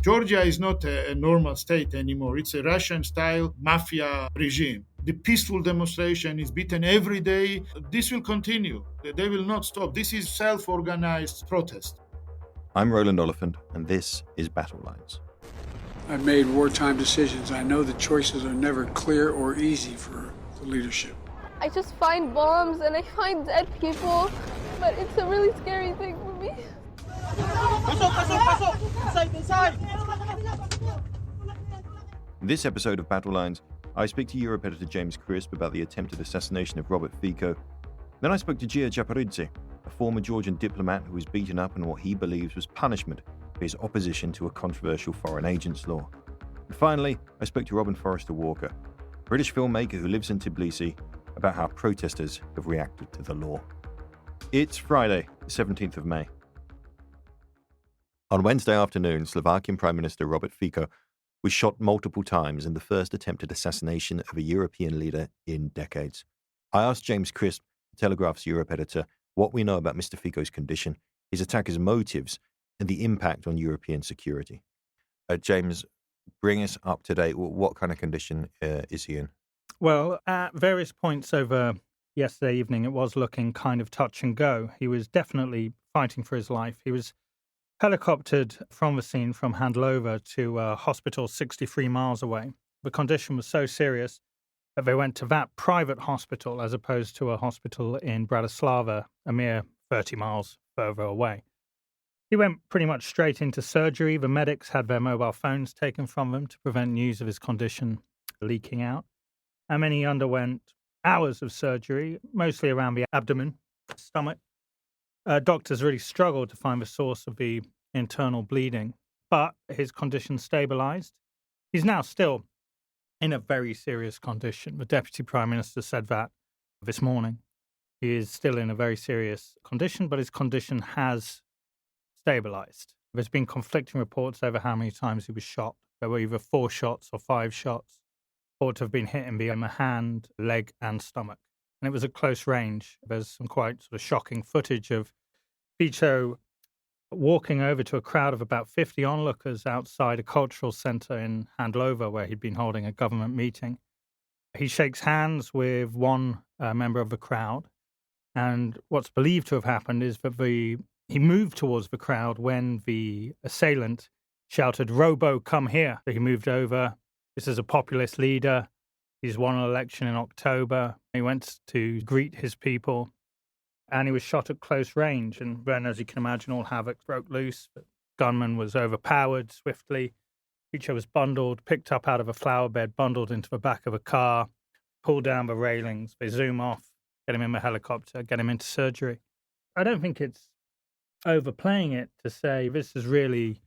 Georgia is not a normal state anymore. It's a Russian-style mafia regime. The peaceful demonstration is beaten every day. This will continue. They will not stop. This is self-organized protest. I'm Roland Oliphant, and this is Battle Lines. I've made wartime decisions. I know the choices are never clear or easy for the leadership. I just find bombs and I find dead people, but it's a really scary thing for me. In this episode of Battle Lines, I speak to Europe editor James Crisp about the attempted assassination of Robert Fico. Then I spoke to Gia Japaridze, a former Georgian diplomat who was beaten up in what he believes was punishment for his opposition to a controversial foreign agents law. And finally, I spoke to Robin Forestier Walker, a British filmmaker who lives in Tbilisi, about how protesters have reacted to the law. It's Friday, the 17th of May. On Wednesday afternoon, Slovakian Prime Minister Robert Fico was shot multiple times in the first attempted assassination of a European leader in decades. I asked James Crisp, Telegraph's Europe editor, what we know about Mr. Fico's condition, his attacker's motives, and the impact on European security. James, bring us up to date. What kind of condition is he in? Well, at various points over yesterday evening, it was looking kind of touch and go. He was definitely fighting for his life. He was helicoptered from the scene from Handlova to a hospital 63 miles away. The condition was so serious that they went to that private hospital as opposed to a hospital in Bratislava, a mere 30 miles further away. He went pretty much straight into surgery. The medics had their mobile phones taken from them to prevent news of his condition leaking out. And then he underwent hours of surgery, mostly around the abdomen, stomach. Doctors really struggled to find the source of the internal bleeding, but his condition stabilized. He's now still in a very serious condition. The Deputy Prime Minister said that this morning. He is still in a very serious condition, but his condition has stabilized. There's been conflicting reports over how many times he was shot. There were either 4 shots or 5 shots. Thought to have been hit him behind the hand, leg, and stomach. And it was at close range. There's some quite sort of shocking footage of Fico walking over to a crowd of about 50 onlookers outside a cultural centre in Handlova, where he'd been holding a government meeting. He shakes hands with one member of the crowd. And what's believed to have happened is that he moved towards the crowd when the assailant shouted, "Robo, come here." So he moved over. This is a populist leader. He's won an election in October. He went to greet his people, and he was shot at close range. And then, as you can imagine, all havoc broke loose. The gunman was overpowered swiftly. Fico was bundled, picked up out of a flower bed, bundled into the back of a car, pulled down the railings. They zoom off, get him in the helicopter, get him into surgery. I don't think it's overplaying it to say this has really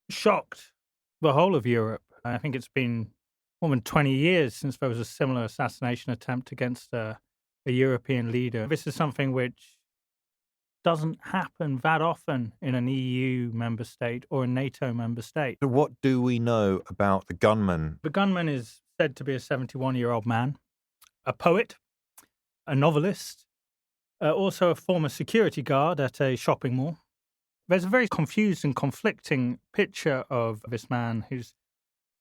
shocked the whole of Europe. I think it's been more than 20 years since there was a similar assassination attempt against a European leader. This is something which doesn't happen that often in an EU member state or a NATO member state. So what do we know about the gunman? The gunman is said to be a 71-year-old man, a poet, a novelist, also a former security guard at a shopping mall. There's a very confused and conflicting picture of this man whose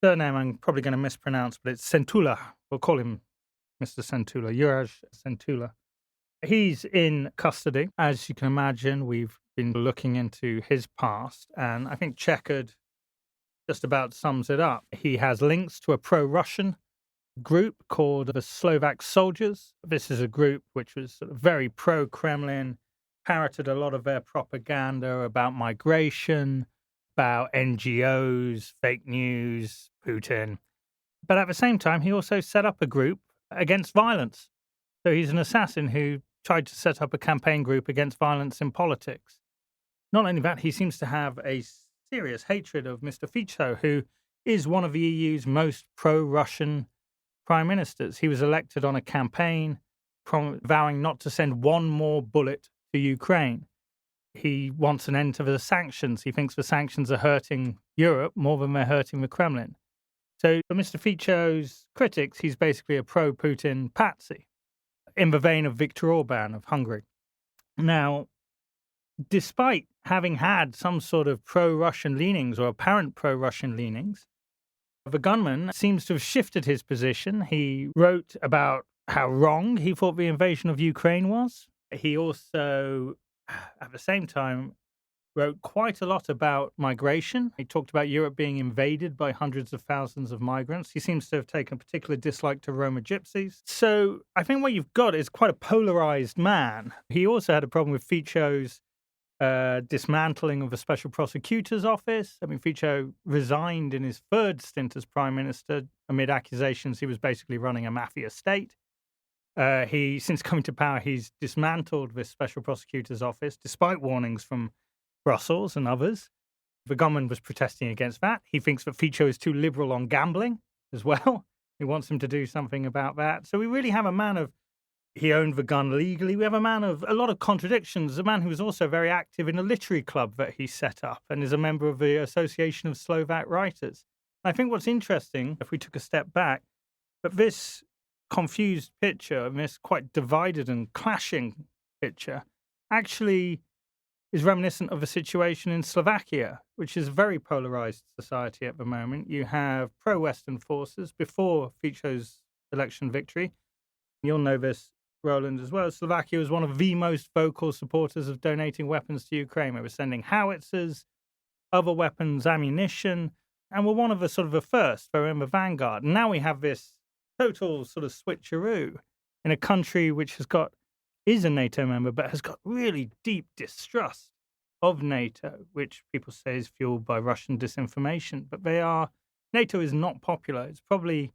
surname I'm probably going to mispronounce, but it's Centula. We'll call him Mr. Centula, Juraj Centula. He's in custody. As you can imagine, we've been looking into his past, and I think Checkered just about sums it up. He has links to a pro-Russian group called the Slovak Soldiers. This is a group which was sort of very pro-Kremlin, parroted a lot of their propaganda about migration, about NGOs, fake news, Putin. But at the same time, he also set up a group against violence. So he's an assassin who tried to set up a campaign group against violence in politics. Not only that, he seems to have a serious hatred of Mr. Fico, who is one of the EU's most pro-Russian prime ministers. He was elected on a campaign vowing not to send one more bullet to Ukraine. He wants an end to the sanctions. He thinks the sanctions are hurting Europe more than they're hurting the Kremlin. So for Mr. Fico's critics, he's basically a pro-Putin patsy, in the vein of Viktor Orban of Hungary. Now, despite having had some sort of pro-Russian leanings or apparent pro-Russian leanings, the gunman seems to have shifted his position. He wrote about how wrong he thought the invasion of Ukraine was. He also, at the same time, wrote quite a lot about migration. He talked about Europe being invaded by hundreds of thousands of migrants. He seems to have taken a particular dislike to Roma gypsies. So I think what you've got is quite a polarized man. He also had a problem with Fico's dismantling of the special prosecutor's office. I mean, Fico resigned in his third stint as prime minister amid accusations he was basically running a mafia state. Since coming to power, he's dismantled this special prosecutor's office, despite warnings from Brussels and others. The government was protesting against that. He thinks that Fico is too liberal on gambling as well. He wants him to do something about that. So we really have a man of, he owned the gun legally. We have a man of a lot of contradictions, a man who was also very active in a literary club that he set up and is a member of the Association of Slovak Writers. I think what's interesting, if we took a step back, that this confused picture, and this quite divided and clashing picture, actually is reminiscent of a situation in Slovakia, which is a very polarized society at the moment. You have pro-Western forces before Fico's election victory. You'll know this, Roland, as well. Slovakia was one of the most vocal supporters of donating weapons to Ukraine. They were sending howitzers, other weapons, ammunition, and were one of the sort of the first. They were in the vanguard. And now we have this total sort of switcheroo in a country which is a NATO member, but has got really deep distrust of NATO, which people say is fueled by Russian disinformation. But NATO is not popular. It's probably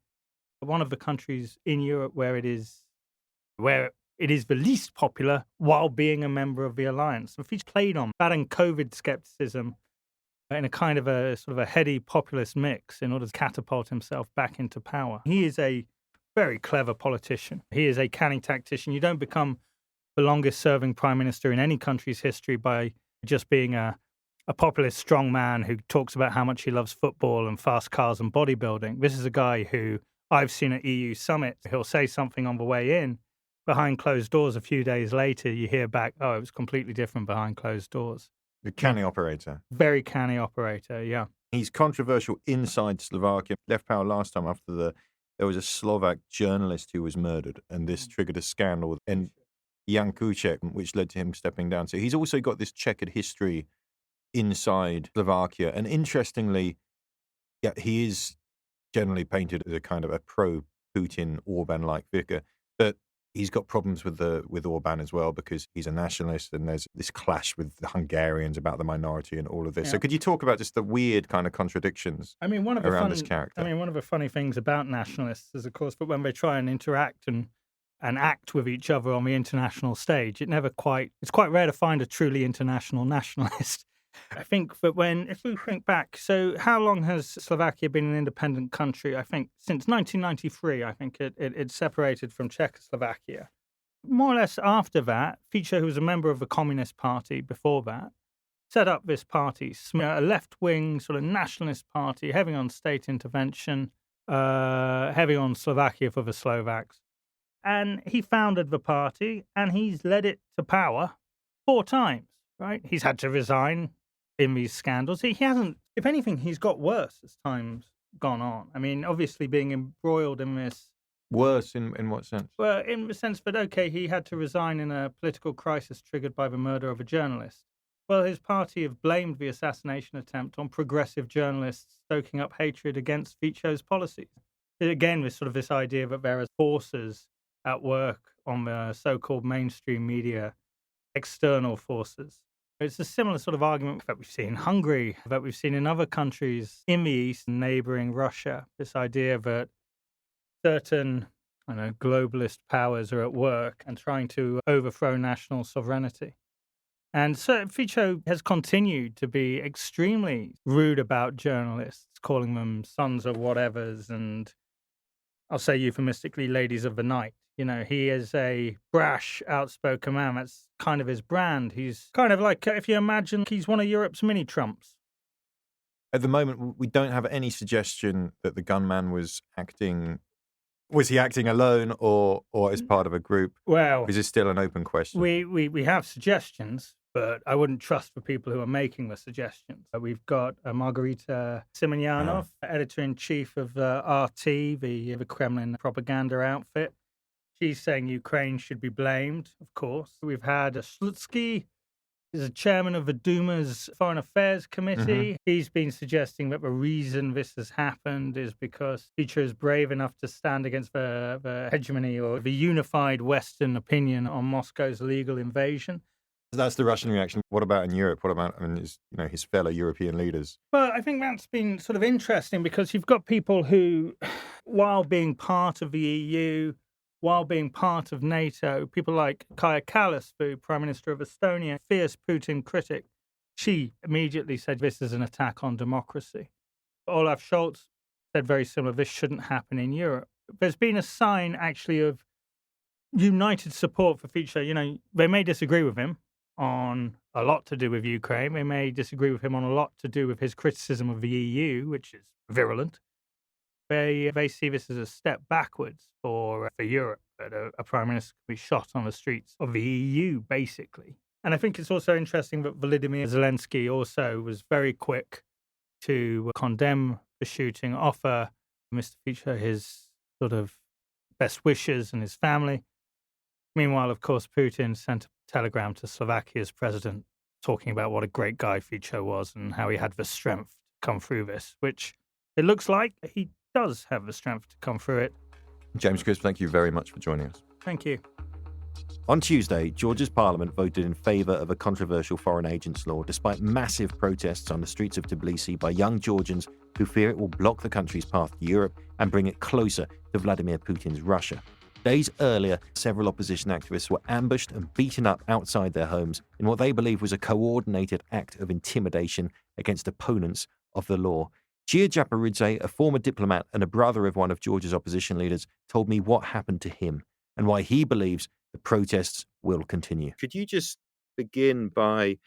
one of the countries in Europe where it is the least popular while being a member of the alliance. And Fico played on that and COVID skepticism in a kind of a sort of a heady populist mix in order to catapult himself back into power. He is a very clever politician. He is a canny tactician. You don't become the longest serving prime minister in any country's history by just being a populist strong man who talks about how much he loves football and fast cars and bodybuilding. This is a guy who I've seen at EU summits. He'll say something on the way in. Behind closed doors, a few days later, you hear back, oh, it was completely different behind closed doors. The canny operator. Very canny operator, yeah. He's controversial inside Slovakia. Left power last time after there was a Slovak journalist who was murdered, and this triggered a scandal. And Jan Kuciak, which led to him stepping down. So he's also got this checkered history inside Slovakia. And interestingly, yeah, he is generally painted as a kind of a pro-Putin, Orban-like figure. But he's got problems with Orban as well because he's a nationalist and there's this clash with the Hungarians about the minority and all of this. Yeah. So could you talk about just the weird kind of contradictions around this character? One of the funny things about nationalists is, of course, that when they try and interact and act with each other on the international stage, it's quite rare to find a truly international nationalist. I think that if we think back, so how long has Slovakia been an independent country? I think since 1993, I think it separated from Czechoslovakia. More or less after that, Fico, who was a member of the Communist Party before that, set up this party, a left-wing sort of nationalist party, heavy on state intervention, heavy on Slovakia for the Slovaks. And he founded the party, and he's led it to power 4 times, right? He's had to resign in these scandals. He hasn't, if anything, he's got worse as time's gone on. I mean, obviously being embroiled in this. Worse in what sense? Well, in the sense that, okay, he had to resign in a political crisis triggered by the murder of a journalist. Well, his party have blamed the assassination attempt on progressive journalists stoking up hatred against Fico's policies. Again, with sort of this idea that there are forces at work on the so-called mainstream media, external forces. It's a similar sort of argument that we've seen in Hungary, that we've seen in other countries in the East, neighboring Russia. This idea that certain, globalist powers are at work and trying to overthrow national sovereignty. And so Fico has continued to be extremely rude about journalists, calling them sons of whatevers and, I'll say euphemistically, ladies of the night. He is a brash, outspoken man. That's kind of his brand. He's kind of like, if you imagine, he's one of Europe's mini-Trumps. At the moment, we don't have any suggestion that the gunman was acting. Was he acting alone or as part of a group? Well, is it still an open question? We have suggestions. but I wouldn't trust the people who are making the suggestions. We've got Margarita Simonyanov, editor-in-chief of RT, the Kremlin propaganda outfit. She's saying Ukraine should be blamed, of course. We've had Slutsky, he's a chairman of the Duma's Foreign Affairs Committee. He's been suggesting that the reason this has happened is because Fico is brave enough to stand against the hegemony or the unified Western opinion on Moscow's illegal invasion. That's the Russian reaction. What about in Europe? What about his fellow European leaders? Well, I think that's been sort of interesting because you've got people who, while being part of the EU, while being part of NATO, people like Kaja Kallas, the Prime Minister of Estonia, fierce Putin critic, she immediately said this is an attack on democracy. Olaf Scholz said very similar, this shouldn't happen in Europe. There's been a sign, actually, of united support for Fico. They may disagree with him on a lot to do with Ukraine. They may disagree with him on a lot to do with his criticism of the EU, which is virulent. They see this as a step backwards for Europe, that a prime minister can be shot on the streets of the EU, basically. And I think it's also interesting that Volodymyr Zelensky also was very quick to condemn the shooting, offer Mr. Fico his sort of best wishes and his family. Meanwhile, of course, Putin sent a telegram to Slovakia's president talking about what a great guy Fico was and how he had the strength to come through this, which it looks like he does have the strength to come through it. James Crisp, thank you very much for joining us. Thank you. On Tuesday, Georgia's parliament voted in favour of a controversial foreign agents law, despite massive protests on the streets of Tbilisi by young Georgians who fear it will block the country's path to Europe and bring it closer to Vladimir Putin's Russia. Days earlier, several opposition activists were ambushed and beaten up outside their homes in what they believe was a coordinated act of intimidation against opponents of the law. Gia Japaridze, a former diplomat and a brother of one of Georgia's opposition leaders, told me what happened to him and why he believes the protests will continue. Could you just begin by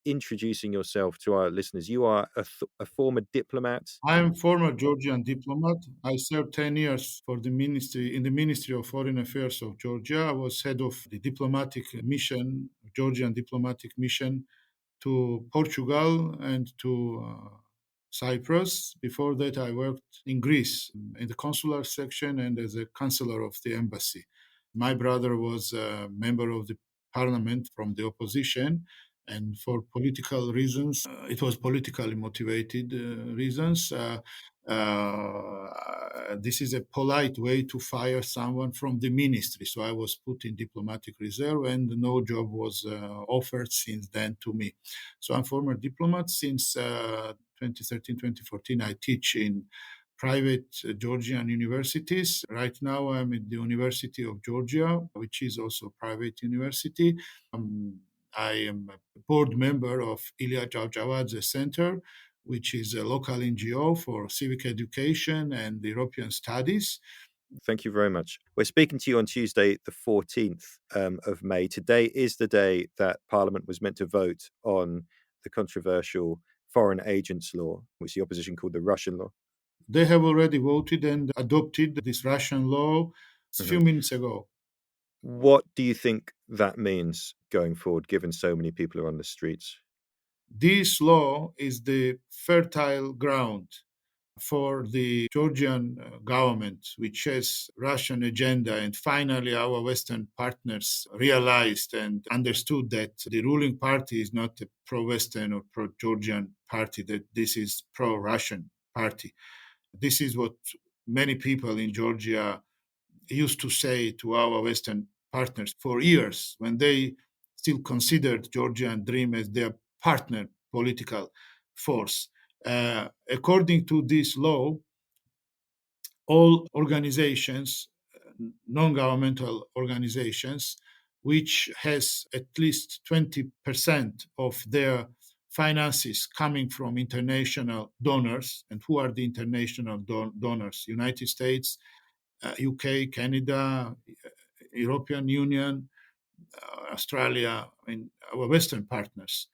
introducing yourself to our listeners? You are a former diplomat. I am former Georgian diplomat. I served 10 years in the Ministry of Foreign Affairs of Georgia. I was head of the diplomatic mission, Georgian diplomatic mission to Portugal and to Cyprus. Before that, I worked in Greece in the consular section and as a counselor of the embassy. My brother was a member of the parliament from the opposition, and for political reasons, it was politically motivated reasons. This is a polite way to fire someone from the ministry. So I was put in diplomatic reserve and no job was offered since then to me. So I'm former diplomat since 2013, 2014. I teach in private Georgian universities. Right now I'm at the University of Georgia, which is also a private university. I am a board member of Gia Japaridze Center, which is a local NGO for civic education and European studies. Thank you very much. We're speaking to you on Tuesday, the 14th of May. Today is the day that Parliament was meant to vote on the controversial foreign agents law, which the opposition called the Russian law. They have already voted and adopted this Russian law a few minutes ago. What do you think that means going forward, given so many people are on the streets? This law is the fertile ground for the Georgian government, which has Russian agenda. And finally, our Western partners realized and understood that the ruling party is not a pro-Western or pro-Georgian party, that this is pro-Russian party. This is what many people in Georgia used to say to our Western partners for years, when they still considered Georgian Dream as their partner political force. According to this law, all organizations, non-governmental organizations, which has at least 20% of their finances coming from international donors, and who are the international donors? United States, UK, Canada, European Union, Australia, our Western partners.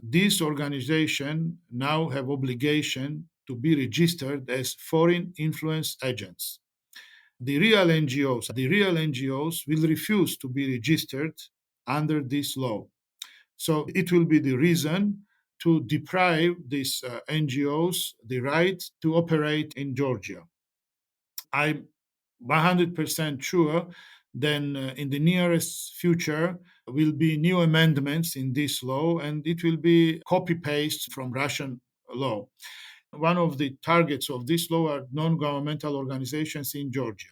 These organizations now have obligation to be registered as foreign influence agents. The real NGOs will refuse to be registered under this law. So it will be the reason to deprive these NGOs the right to operate in Georgia. I'm 100% sure then in the nearest future will be new amendments in this law, and it will be copy paste from Russian law. One of the targets of this law are non-governmental organizations in Georgia.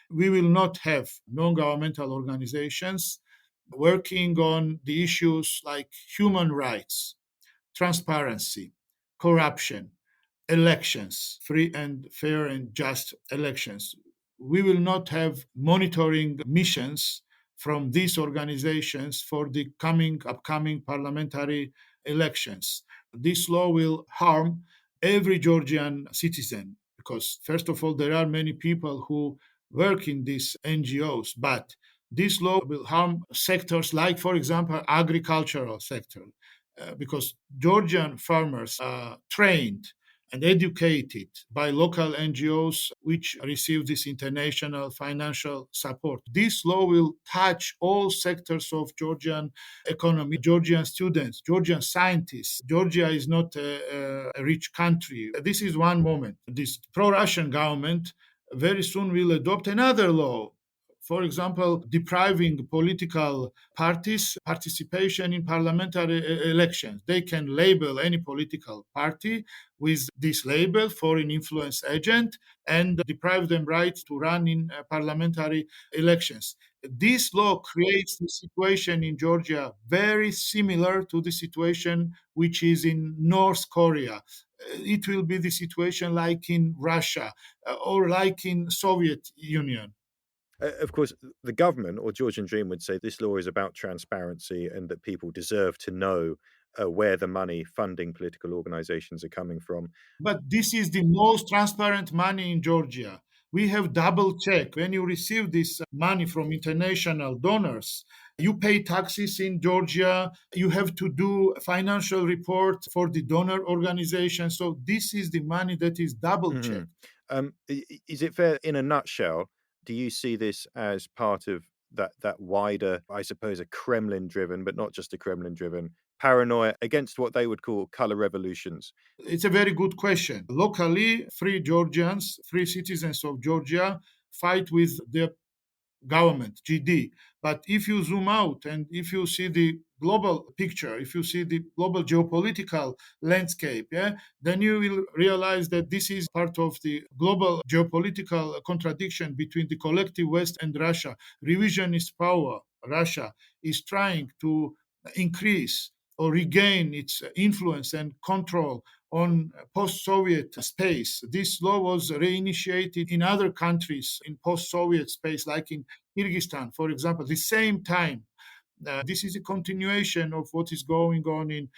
We will not have non-governmental organizations working on the issues like human rights, transparency, corruption, elections, free and fair and just elections. We will not have monitoring missions from these organizations for the upcoming parliamentary elections. This law will harm every Georgian citizen because, first of all, there are many people who work in these NGOs, but this law will harm sectors like, for example, agricultural sector, because Georgian farmers are trained and educated by local NGOs which receive this international financial support. This law will touch all sectors of Georgian economy, Georgian students, Georgian scientists. Georgia is not a rich country. This is one moment. This pro-Russian government very soon will adopt another law, for example, depriving political parties participation in parliamentary elections. They can label any political party with this label, foreign influence agent, and deprive them right to run in parliamentary elections. This law creates the situation in Georgia very similar to the situation which is in North Korea. It will be the situation like in Russia or like in Soviet Union. Of course, the government or Georgian Dream would say this law is about transparency and that people deserve to know where the money funding political organizations are coming from. But this is the most transparent money in Georgia. We have double check. When you receive this money from international donors, you pay taxes in Georgia. You have to do a financial report for the donor organization. So this is the money that is double checked. Is it fair, in a nutshell, do you see this as part of that wider, I suppose, a Kremlin-driven, but not just a Kremlin-driven, paranoia against what they would call color revolutions? It's a very good question. Locally, free Georgians, free citizens of Georgia fight with their government, GD. But if you zoom out and if you see the global picture, if you see the global geopolitical landscape, then you will realize that this is part of the global geopolitical contradiction between the collective West and Russia. Revisionist power, Russia, is trying to increase or regain its influence and control on post-Soviet space. This law was reinitiated in other countries in post-Soviet space, like in Kyrgyzstan, for example, the same time. This is a continuation of what is going on in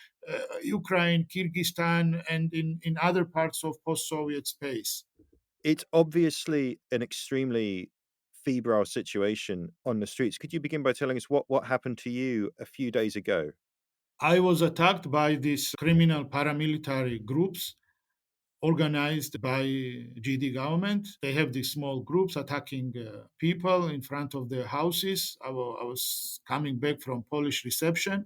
Ukraine, Kyrgyzstan, and in other parts of post-Soviet space. It's obviously an extremely febrile situation on the streets. Could you begin by telling us what happened to you a few days ago? I was attacked by these criminal paramilitary groups organized by GD government. They have these small groups attacking people in front of their houses. I was coming back from Polish reception,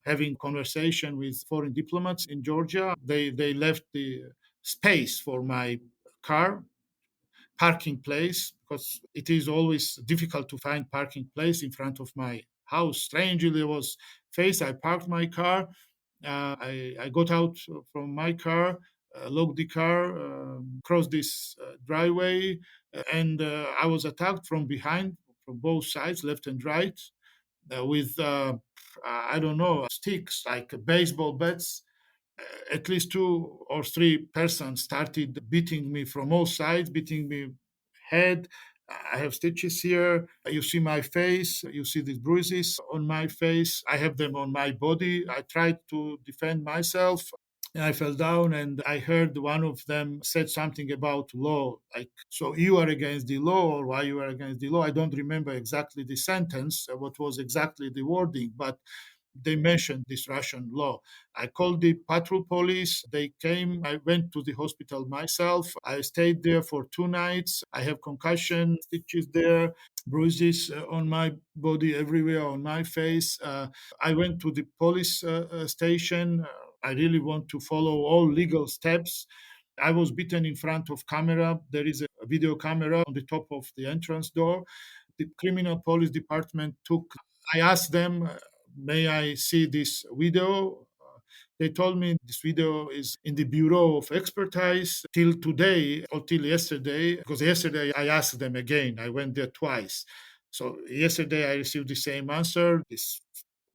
having conversation with foreign diplomats in Georgia. They left the space for my car parking place because it is always difficult to find parking place in front of my house. Strangely, there was space. I parked my car. I got out from my car, locked the car, crossed this driveway, and I was attacked from behind, from both sides, left and right, with I don't know, sticks like baseball bats. At least two or three persons started beating me from all sides, beating me head. I have stitches here. You see my face. You see these bruises on my face. I have them on my body. I tried to defend myself. I fell down and I heard one of them said something about law, like, so you are against the law or why you are against the law. I don't remember exactly the sentence, what was exactly the wording, but they mentioned this Russian law. I called the patrol police. They came. I went to the hospital myself. I stayed there for 2 nights. I have concussion stitches there, bruises on my body everywhere, on my face. I went to the police station. I really want to follow all legal steps. I was beaten in front of camera. There is a video camera on the top of the entrance door. The criminal police department took. I asked them, may I see this video? They told me this video is in the Bureau of Expertise till today or till yesterday, because yesterday I asked them again. I went there twice. So yesterday I received the same answer. This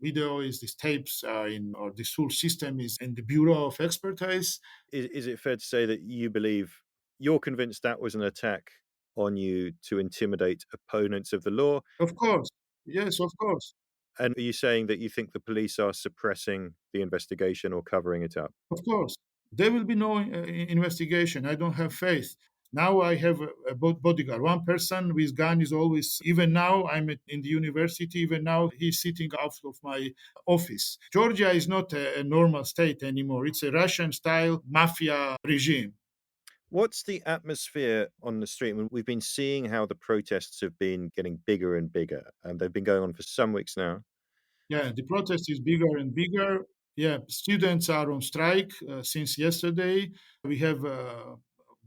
video is, these tapes are in, or this whole system is in the Bureau of Expertise. Is it fair to say that you believe, you're convinced that was an attack on you to intimidate opponents of the law? Of course. Yes, of course. And are you saying that you think the police are suppressing the investigation or covering it up? Of course. There will be no investigation. I don't have faith. Now I have a bodyguard. One person with gun is always, even now I'm in the university, even now he's sitting out of my office. Georgia is not a normal state anymore. It's a Russian-style mafia regime. What's the atmosphere on the street? I mean, we've been seeing how the protests have been getting bigger and bigger, and they've been going on for some weeks now. Yeah, the protest is bigger and bigger. Yeah, students are on strike since yesterday. We have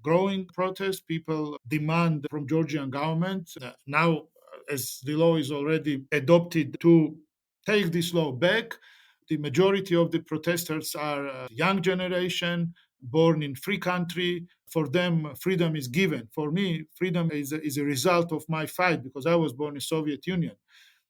growing protest. People demand from Georgian government now, as the law is already adopted, to take this law back. The majority of the protesters are young generation, born in free country. For them, freedom is given. For me, freedom is a result of my fight because I was born in Soviet Union.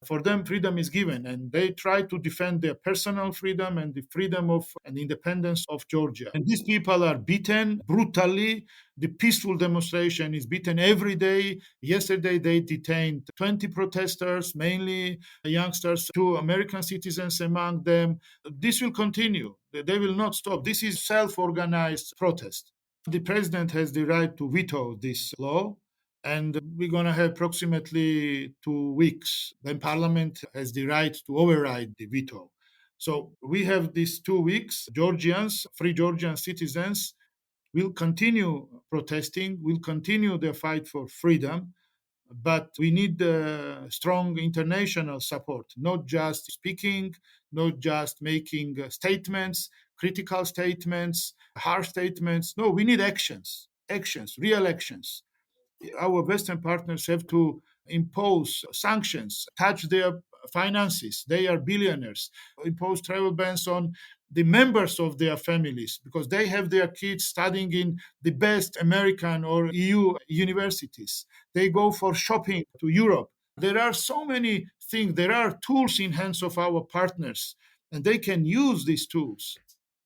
For them, freedom is given, and they try to defend their personal freedom and the freedom of and independence of Georgia. And these people are beaten brutally. The peaceful demonstration is beaten every day. Yesterday, they detained 20 protesters, mainly youngsters, 2 American citizens among them. This will continue. They will not stop. This is self-organized protest. The president has the right to veto this law. And we're going to have approximately 2 weeks. Then Parliament has the right to override the veto. So we have these 2 weeks. Georgians, free Georgian citizens, will continue protesting, will continue their fight for freedom. But we need strong international support, not just speaking, not just making statements, critical statements, harsh statements. No, we need actions, real actions. Our Western partners have to impose sanctions, touch their finances. They are billionaires. Impose travel bans on the members of their families because they have their kids studying in the best American or EU universities. They go for shopping to Europe. There are so many things. There are tools in hands of our partners, and they can use these tools.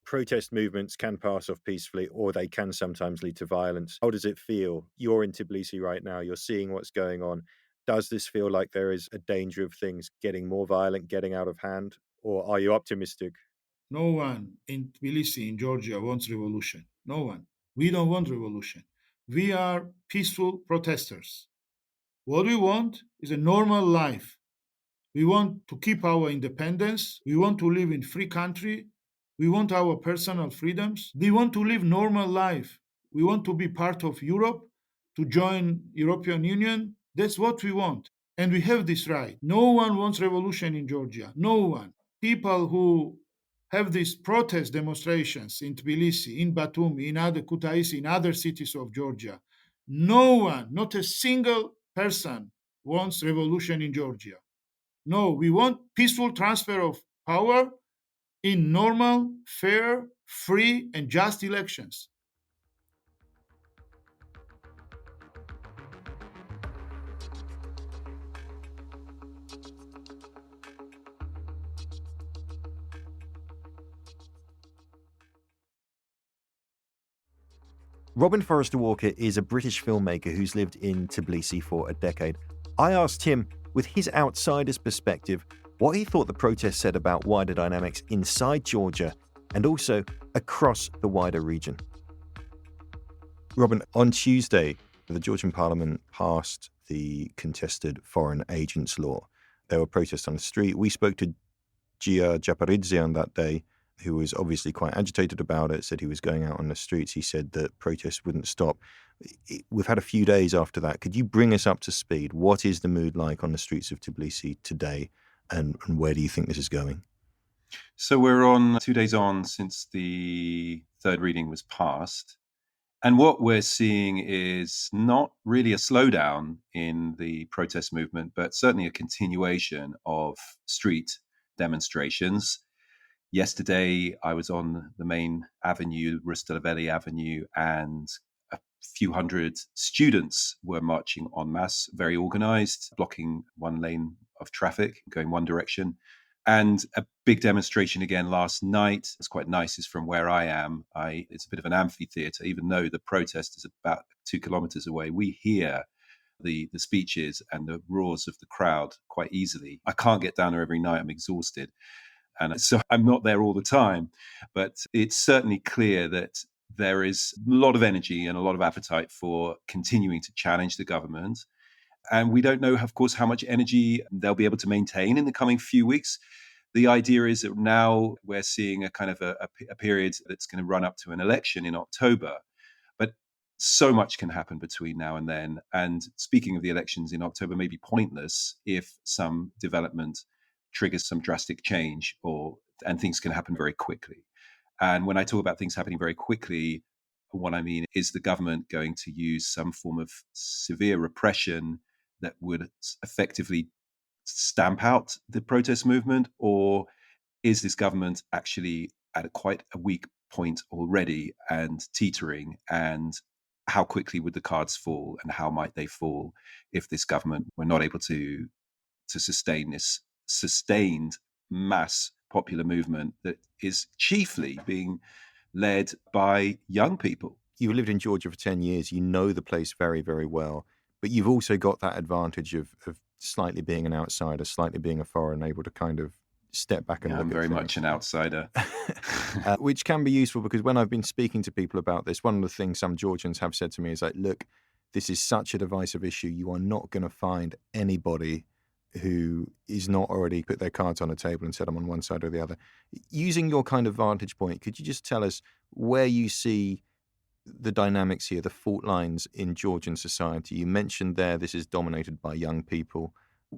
Protest movements can pass off peacefully, or they can sometimes lead to violence. How does it feel? You're in Tbilisi right now. You're seeing what's going on. Does this feel like there is a danger of things getting more violent, getting out of hand? Or are you optimistic? No one in Tbilisi, in Georgia, wants revolution. No one. We don't want revolution. We are peaceful protesters. What we want is a normal life. We want to keep our independence. We want to live in free country. We want our personal freedoms. We want to live normal life. We want to be part of Europe, to join European Union. That's what we want. And we have this right. No one wants revolution in Georgia. No one. People who have these protest demonstrations in Tbilisi, in Batumi, in other Kutaisi, in other cities of Georgia, no one, not a single person wants revolution in Georgia. No, we want peaceful transfer of power in normal, fair, free, and just elections. Robin Forestier Walker is a British filmmaker who's lived in Tbilisi for a decade. I asked him, with his outsider's perspective, what he thought the protest said about wider dynamics inside Georgia and also across the wider region. Robin, on Tuesday, the Georgian parliament passed the contested foreign agents law. There were protests on the street. We spoke to Gia Japaridze on that day, who was obviously quite agitated about it, said he was going out on the streets. He said that protests wouldn't stop. We've had a few days after that. Could you bring us up to speed? What is the mood like on the streets of Tbilisi today, and where do you think this is going? So we're on 2 days on since the third reading was passed. And what we're seeing is not really a slowdown in the protest movement, but certainly a continuation of street demonstrations. Yesterday, I was on the main avenue, Rustaveli Avenue, and a few hundred students were marching en masse, very organized, blocking one lane of traffic, going one direction. And a big demonstration again last night. It's quite nice. It's from where I am. It's a bit of an amphitheater, even though the protest is about 2 kilometers away. We hear the speeches and the roars of the crowd quite easily. I can't get down there every night. I'm exhausted. And so I'm not there all the time. But it's certainly clear that there is a lot of energy and a lot of appetite for continuing to challenge the government. And we don't know, of course, how much energy they'll be able to maintain in the coming few weeks. The idea is that now we're seeing a kind of a period that's going to run up to an election in October. But so much can happen between now and then. And speaking of the elections in October, may be pointless if some development triggers some drastic change, and things can happen very quickly. And when I talk about things happening very quickly, what I mean is the government going to use some form of severe repression that would effectively stamp out the protest movement? Or is this government actually at quite a weak point already and teetering? And how quickly would the cards fall, and how might they fall if this government were not able to sustain this sustained mass popular movement that is chiefly being led by young people? You lived in Georgia for 10 years. You know the place very, very well. But you've also got that advantage of slightly being an outsider, slightly being a foreigner, able to kind of step back and look I'm at very things. much an outsider. Which can be useful, because when I've been speaking to people about this, one of the things some Georgians have said to me is like, look, this is such a divisive issue. You are not going to find anybody who is not already put their cards on the table and said I'm on one side or the other. Using your kind of vantage point, could you just tell us where you see the dynamics here, the fault lines in Georgian society? You mentioned there this is dominated by young people.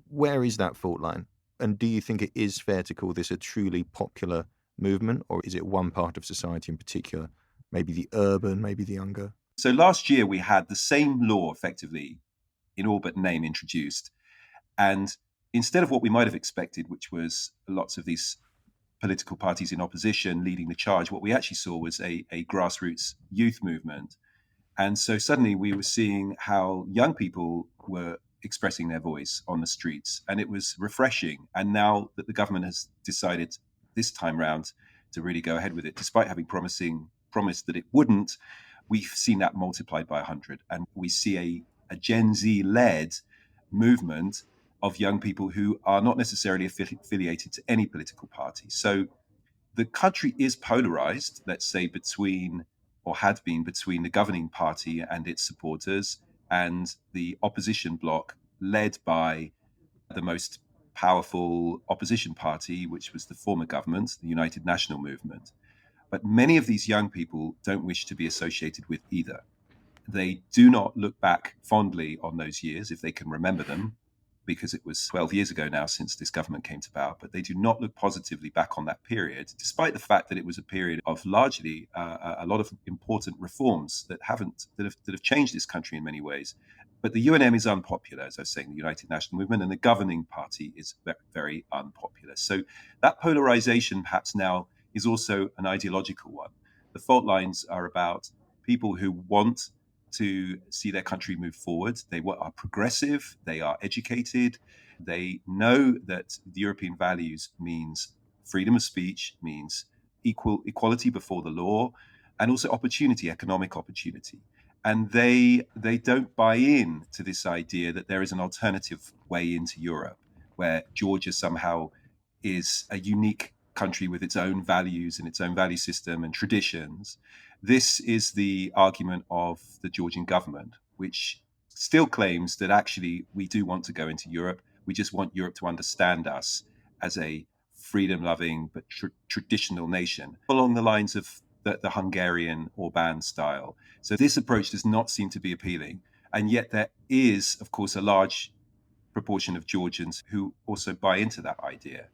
Where is that fault line? And do you think it is fair to call this a truly popular movement, or is it one part of society in particular, maybe the urban, maybe the younger? So last year we had the same law effectively in all but name introduced. And instead of what we might have expected, which was lots of these political parties in opposition leading the charge, what we actually saw was a grassroots youth movement. And so suddenly we were seeing how young people were expressing their voice on the streets, and it was refreshing. And now that the government has decided this time round to really go ahead with it, despite having promised that it wouldn't, we've seen that multiplied by 100. And we see a Gen Z-led movement of young people who are not necessarily affiliated to any political party. So the country is polarized, let's say, had been between the governing party and its supporters and the opposition bloc led by the most powerful opposition party, which was the former government, the United National Movement. But many of these young people don't wish to be associated with either. They do not look back fondly on those years, if they can remember them, because it was 12 years ago now since this government came to power, but they do not look positively back on that period, despite the fact that it was a period of largely a lot of important reforms that have changed this country in many ways. But the UNM is unpopular, as I was saying, the United National Movement, and the governing party is very, very unpopular. So that polarization perhaps now is also an ideological one. The fault lines are about people who want to see their country move forward. They are progressive, they are educated, they know that the European values means freedom of speech, means equality before the law, and also opportunity, economic opportunity. And they don't buy in to this idea that there is an alternative way into Europe, where Georgia somehow is a unique country with its own values and its own value system and traditions. This is the argument of the Georgian government, which still claims that actually we do want to go into Europe. We just want Europe to understand us as a freedom-loving but traditional nation, along the lines of the Hungarian Orbán style. So this approach does not seem to be appealing. And yet there is, of course, a large proportion of Georgians who also buy into that idea.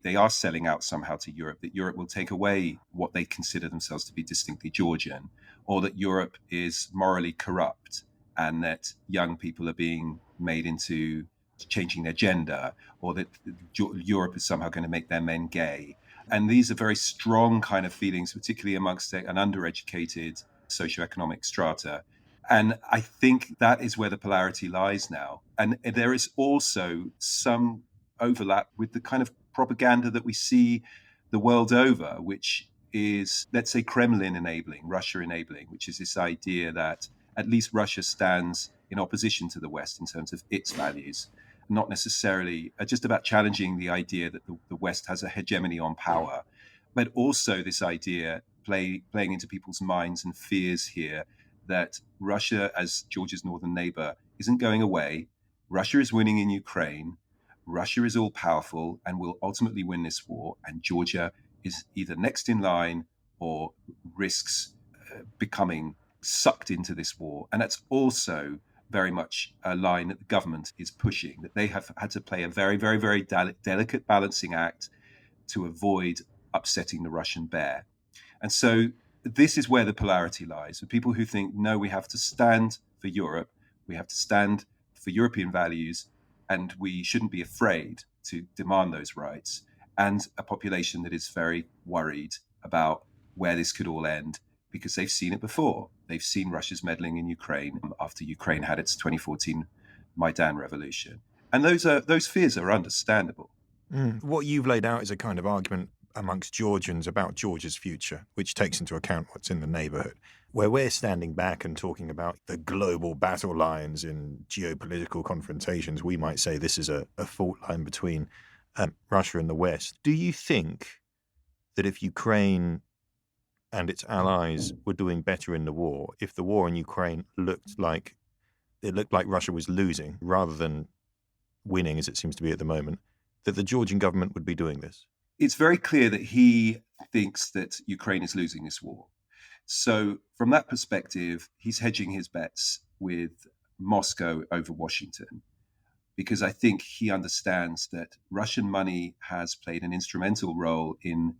They are selling out somehow to Europe, that Europe will take away what they consider themselves to be distinctly Georgian, or that Europe is morally corrupt and that young people are being made into changing their gender, or that Europe is somehow going to make their men gay. And these are very strong kind of feelings, particularly amongst an undereducated socioeconomic strata. And I think that is where the polarity lies now. And there is also some overlap with the kind of propaganda that we see the world over, which is, let's say, Kremlin enabling, Russia enabling, which is this idea that at least Russia stands in opposition to the West in terms of its values, not necessarily just about challenging the idea that the West has a hegemony on power, but also this idea playing into people's minds and fears here that Russia, as Georgia's northern neighbor, isn't going away. Russia is winning in Ukraine. Russia is all powerful and will ultimately win this war. And Georgia is either next in line or risks becoming sucked into this war. And that's also very much a line that the government is pushing, that they have had to play a very, very, very delicate balancing act to avoid upsetting the Russian bear. And so this is where the polarity lies. For people who think, no, we have to stand for Europe, we have to stand for European values, and we shouldn't be afraid to demand those rights. And a population that is very worried about where this could all end, because they've seen it before. They've seen Russia's meddling in Ukraine after Ukraine had its 2014 Maidan revolution. And those fears are understandable. What you've laid out is a kind of argument amongst Georgians about Georgia's future, which takes into account what's in the neighbourhood. Where we're standing back and talking about the global battle lines in geopolitical confrontations, we might say this is a fault line between Russia and the West. Do you think that if Ukraine and its allies were doing better in the war, if the war in Ukraine looked like Russia was losing rather than winning, as it seems to be at the moment, that the Georgian government would be doing this? It's very clear that he thinks that Ukraine is losing this war. So from that perspective, he's hedging his bets with Moscow over Washington, because I think he understands that Russian money has played an instrumental role in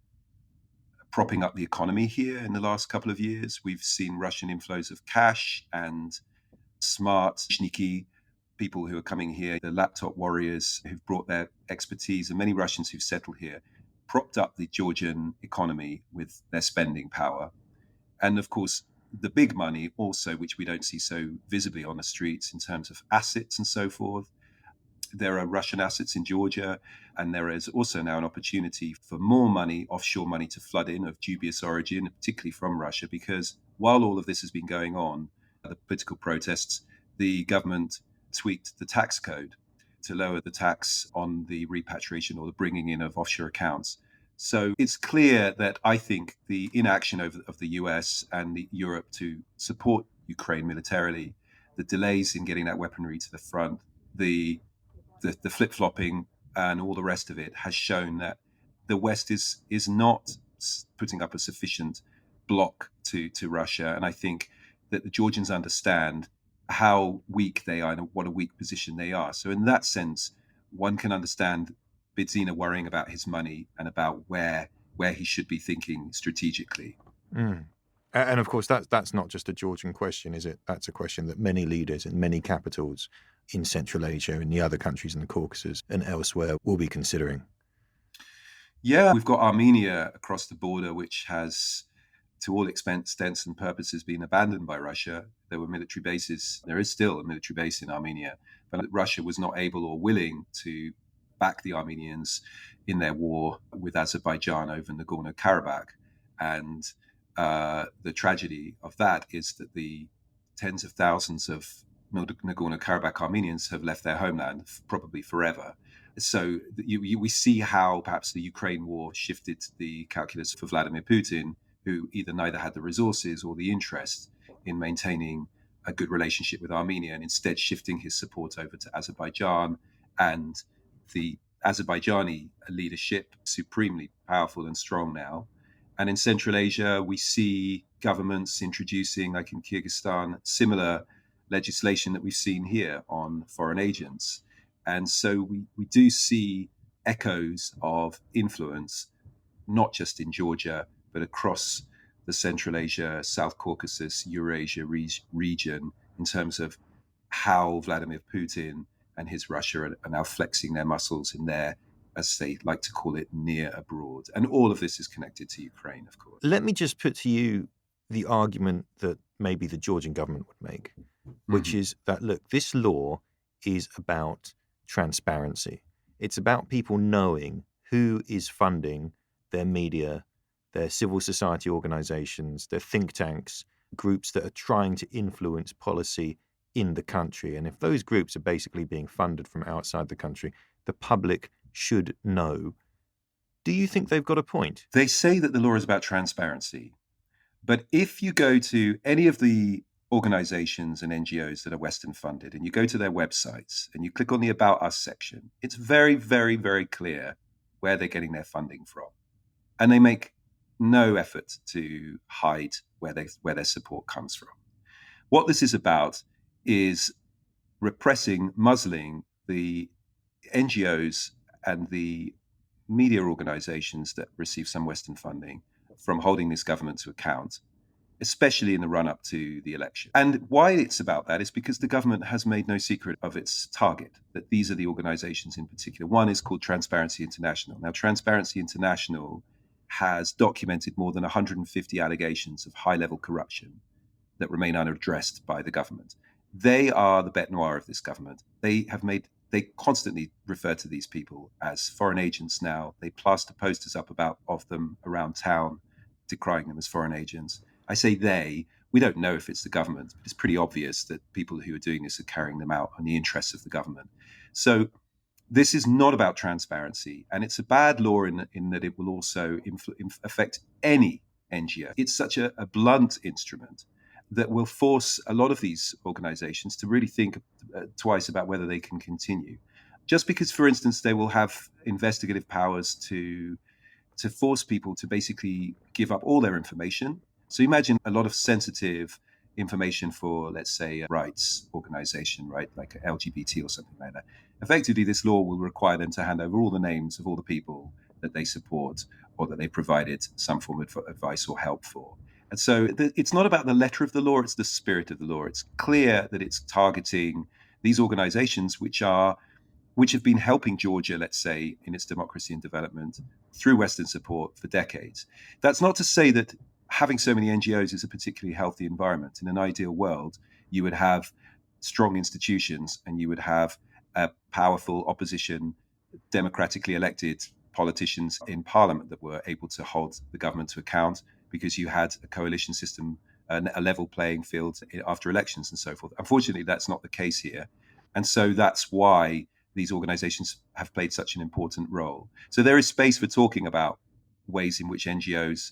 propping up the economy here in the last couple of years. We've seen Russian inflows of cash and smart shniki, people who are coming here, the laptop warriors who've brought their expertise, and many Russians who've settled here, propped up the Georgian economy with their spending power. And of course, the big money also, which we don't see so visibly on the streets in terms of assets and so forth. There are Russian assets in Georgia, and there is also now an opportunity for more money, offshore money, to flood in of dubious origin, particularly from Russia, because while all of this has been going on, the political protests, the government tweaked the tax code to lower the tax on the repatriation or the bringing in of offshore accounts. So it's clear that I think the inaction of the US and Europe to support Ukraine militarily, the delays in getting that weaponry to the front, the flip-flopping and all the rest of it has shown that the West is not putting up a sufficient block to Russia. And I think that the Georgians understand how weak they are and what a weak position they are. So in that sense, one can understand Bidzina worrying about his money and about where he should be thinking strategically. And of course, that's not just a Georgian question, is it? That's a question that many leaders in many capitals in Central Asia, in the other countries in the Caucasus and elsewhere will be considering. Yeah, we've got Armenia across the border, which has, to all intents and purposes, been abandoned by Russia. There were military bases. There is still a military base in Armenia, but Russia was not able or willing to back the Armenians in their war with Azerbaijan over Nagorno-Karabakh. And the tragedy of that is that the tens of thousands of Nagorno-Karabakh Armenians have left their homeland probably forever. So we see how perhaps the Ukraine war shifted the calculus for Vladimir Putin, who either neither had the resources or the interest in maintaining a good relationship with Armenia, and instead shifting his support over to Azerbaijan and the Azerbaijani leadership, supremely powerful and strong now. And in Central Asia, we see governments introducing, like in Kyrgyzstan, similar legislation that we've seen here on foreign agents. And so we do see echoes of influence, not just in Georgia, but across the Central Asia, South Caucasus, Eurasia region, in terms of how Vladimir Putin and his Russia are now flexing their muscles in their, as they like to call it, near abroad. And all of this is connected to Ukraine, of course. Let me just put to you the argument that maybe the Georgian government would make, which is that, look, this law is about transparency. It's about people knowing who is funding their media, their civil society organizations, their think tanks, groups that are trying to influence policy in the country. And if those groups are basically being funded from outside the country, the public should know. Do you think they've got a point? They say that the law is about transparency. But if you go to any of the organizations and NGOs that are Western funded and you go to their websites and you click on the About Us section, it's very, very, very clear where they're getting their funding from. And they make no effort to hide where their support comes from. What this is about is repressing, muzzling the NGOs and the media organizations that receive some Western funding from holding this government to account, especially in the run-up to the election. And why it's about that is because the government has made no secret of its target, that these are the organizations in particular. One is called Transparency International. Now, Transparency International has documented more than 150 allegations of high-level corruption that remain unaddressed by the government. They are the bête noire of this government. They constantly refer to these people as foreign agents now. They plaster posters up of them around town, decrying them as foreign agents. I say they. We don't know if it's the government, but it's pretty obvious that people who are doing this are carrying them out on the interests of the government. So this is not about transparency, and it's a bad law in that it will also affect any NGO. It's such a blunt instrument that will force a lot of these organizations to really think twice about whether they can continue. Just because, for instance, they will have investigative powers to force people to basically give up all their information. So imagine a lot of sensitive information for, let's say, a rights organization, right, like LGBT or something like that. Effectively, this law will require them to hand over all the names of all the people that they support or that they provided some form of advice or help for. And so it's not about the letter of the law, it's the spirit of the law. It's clear that it's targeting these organizations which have been helping Georgia, let's say, in its democracy and development through Western support for decades. That's not to say that having so many NGOs is a particularly healthy environment. In an ideal world, you would have strong institutions and you would have a powerful opposition, democratically elected politicians in parliament that were able to hold the government to account, because you had a coalition system, a level playing field after elections and so forth. Unfortunately, that's not the case here. And so that's why these organizations have played such an important role. So there is space for talking about ways in which NGOs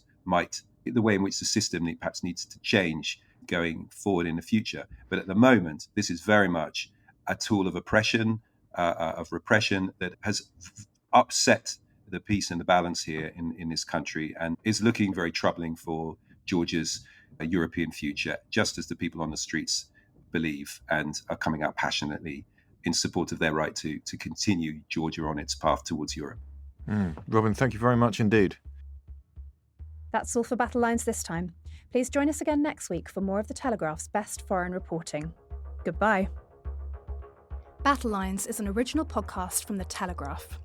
the way in which the system perhaps needs to change going forward in the future. But at the moment, this is very much a tool of oppression, of repression that has upset the peace and the balance here in this country and is looking very troubling for Georgia's European future, just as the people on the streets believe and are coming out passionately in support of their right to continue Georgia on its path towards Europe. Robin, thank you very much indeed. That's all for Battle Lines this time. Please join us again next week for more of the Telegraph's best foreign reporting. Goodbye. Battle Lines is an original podcast from The Telegraph.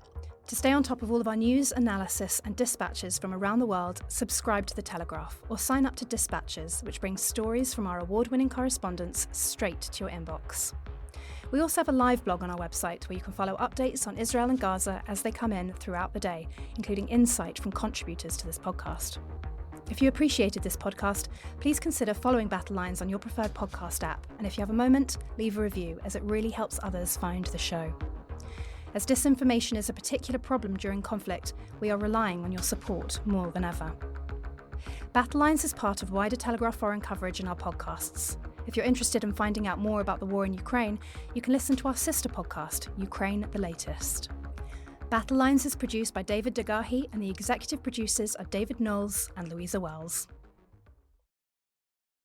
To stay on top of all of our news, analysis and dispatches from around the world, subscribe to The Telegraph or sign up to Dispatches, which brings stories from our award-winning correspondents straight to your inbox. We also have a live blog on our website where you can follow updates on Israel and Gaza as they come in throughout the day, including insight from contributors to this podcast. If you appreciated this podcast, please consider following Battle Lines on your preferred podcast app, and if you have a moment, leave a review as it really helps others find the show. As disinformation is a particular problem during conflict, we are relying on your support more than ever. Battle Lines is part of wider Telegraph foreign coverage in our podcasts. If you're interested in finding out more about the war in Ukraine, you can listen to our sister podcast, Ukraine the Latest. Battle Lines is produced by David Degahi, and the executive producers are David Knowles and Louisa Wells.